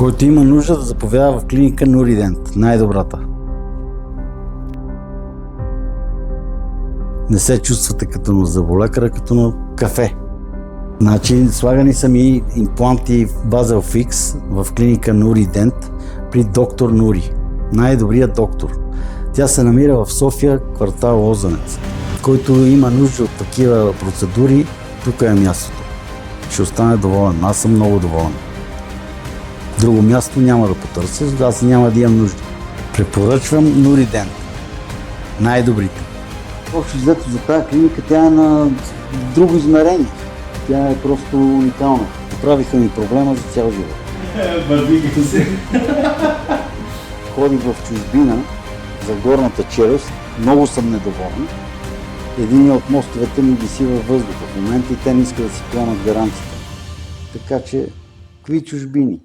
Който има нужда да заповяда в клиника Нуридент, най-добрата. Не се чувствате като на зъболекар, като на кафе. Значи, слагани са ми импланти Базел Фикс в клиника Нуридент при доктор Нури. Най-добрият доктор. Тя се намира в София, квартал Лозенец. Който има нужда от такива процедури, тук е мястото. Ще остане доволен. Аз съм много доволен. Друго място няма да потърся, аз няма да имам нужда. Препоръчвам Нуридент. Най-добрите. Общо взето за тази клиника, тя е на друго измерение. Тя е просто уникална. Поправиха ми проблема за цял живот. Бърдига се. Ходих в чужбина за горната челюст. Много съм недоволен. Един от мостовете ми виси във въздуха в момента и те не искат да си поемат гаранцията. Така че, какви чужбини?